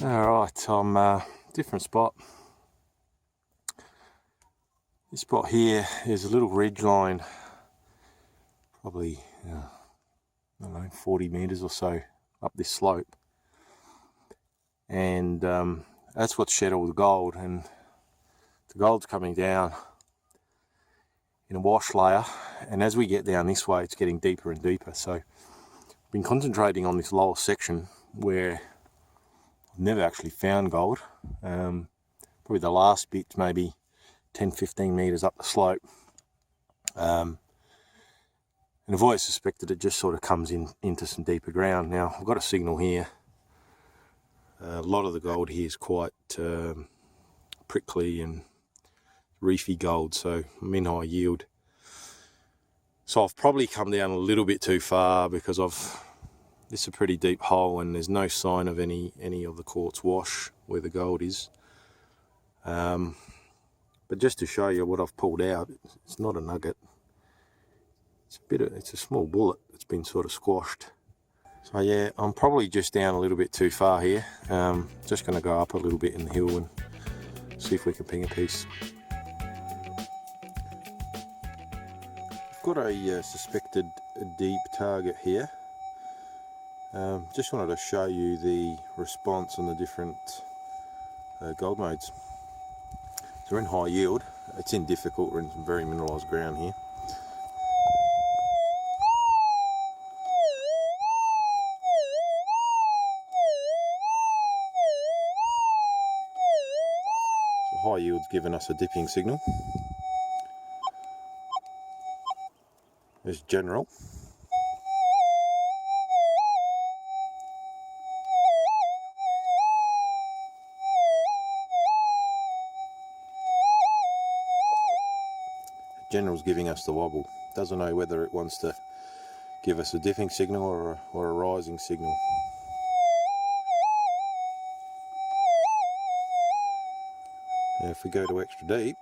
Alright, I'm different spot. This spot here is a little ridge line, probably I don't know, 40 meters or so up this slope, and that's what's shed all the gold, and the gold's coming down in a wash layer, and as we get down this way it's getting deeper and deeper. So I've been concentrating on this lower section where I've never actually found gold. Probably the last bit maybe 10-15 meters up the slope, and I've always suspected it just sort of comes into some deeper ground. Now I've got a signal here. A lot of the gold here is quite prickly and reefy gold, so I'm in high yield. So I've probably come down a little bit too far because this is a pretty deep hole and there's no sign of any of the quartz wash where the gold is. But just to show you what I've pulled out, it's not a nugget. It's a small bullet that's been sort of squashed. So yeah, I'm probably just down a little bit too far here. Just going to go up a little bit in the hill and see if we can ping a piece. I've got a suspected deep target here. Just wanted to show you the response on the different gold modes. So we're in high yield. It's in difficult. We're in some very mineralised ground here. High yield's given us a dipping signal. There's general. General's giving us the wobble. Doesn't know whether it wants to give us a dipping signal or a rising signal. Now if we go to extra deep,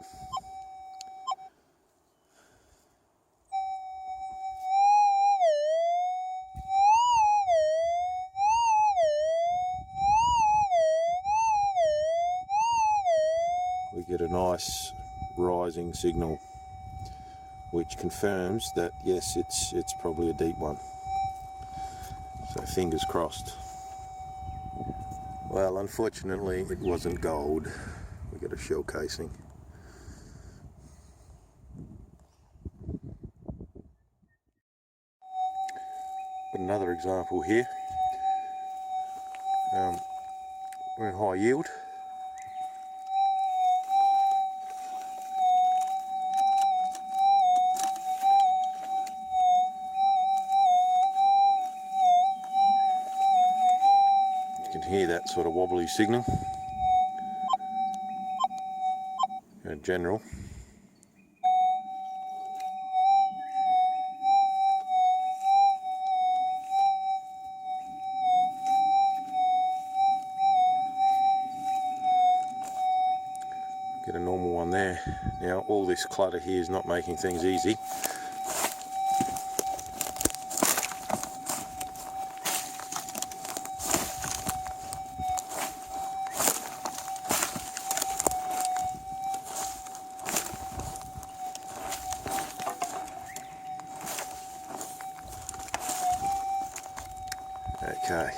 we get a nice rising signal, which confirms that yes, it's probably a deep one. So fingers crossed. Well, unfortunately it wasn't gold. We got a shell casing. Got another example here. We're in high yield. You can hear that sort of wobbly signal. In general. Get a normal one there. Now all this clutter here is not making things easy. Okay.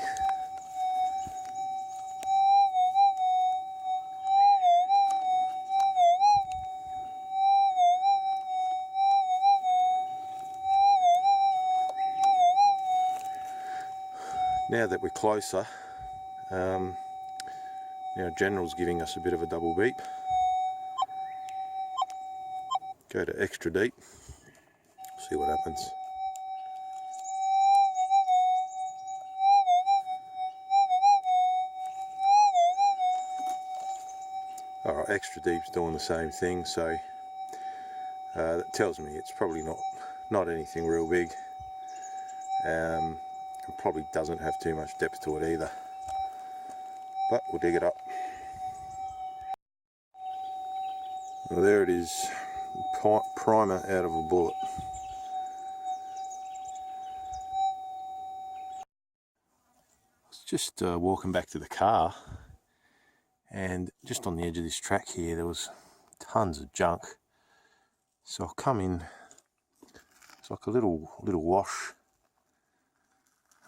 Now that we're closer, now General's giving us a bit of a double beep. Go to extra deep, see what happens. Alright, extra deep's doing the same thing, so that tells me it's probably not anything real big. It probably doesn't have too much depth to it either, but we'll dig it up. Well, there it is, primer out of a bullet. I was just walking back to the car and just on the edge of this track here there was tons of junk. So I'll come in, it's like a little wash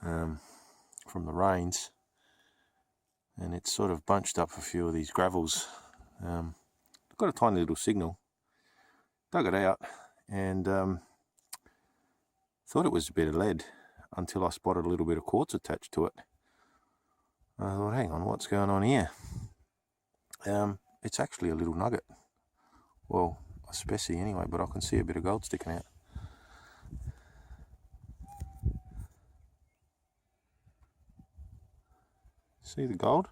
from the rains, and it's sort of bunched up a few of these gravels. I've got a tiny little signal, dug it out, and thought it was a bit of lead until I spotted a little bit of quartz attached to it. I thought, hang on, what's going on here? It's actually a little nugget. Well, a specie anyway, but I can see a bit of gold sticking out. See the gold?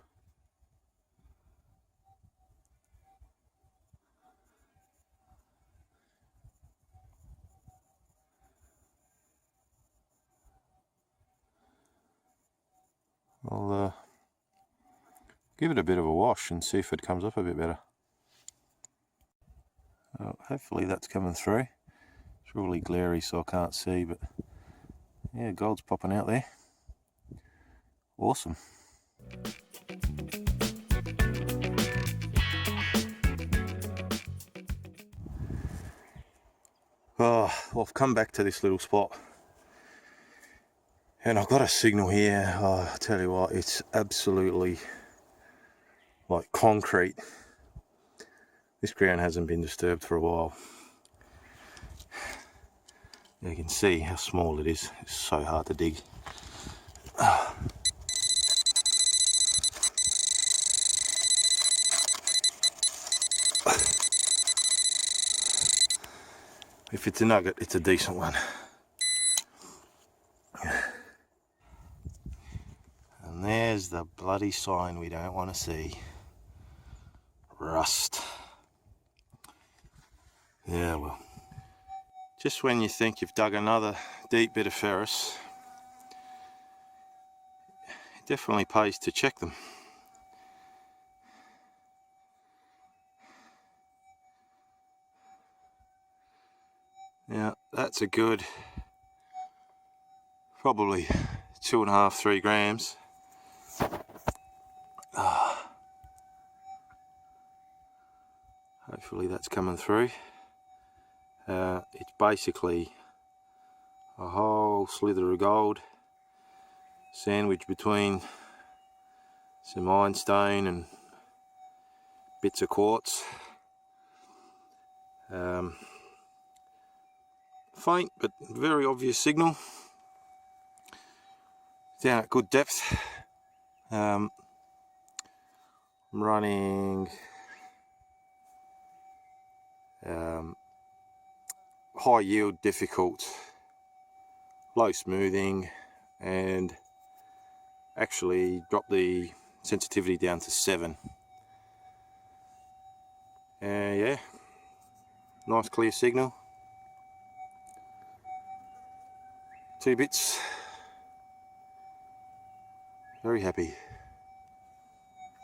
I'll give it a bit of a wash and see if it comes up a bit better. Hopefully that's coming through. It's really glary so I can't see, but yeah, gold's popping out there. Awesome. Well, I've come back to this little spot and I've got a signal here. Oh, I tell you what, it's absolutely like concrete. This ground hasn't been disturbed for a while. You can see how small it is. It's so hard to dig. If it's a nugget, it's a decent one. And there's the bloody sign we don't want to see. Rust. Yeah, well. Just when you think you've dug another deep bit of ferrous, it definitely pays to check them. Now, that's a good, probably 2.5, 3 grams. Hopefully that's coming through. It's basically a whole slither of gold sandwiched between some ironstone and bits of quartz. Faint but very obvious signal. Down at good depth. I'm running high yield, difficult, low smoothing, and actually dropped the sensitivity down to 7. Yeah, nice clear signal. 2 bits. Very happy.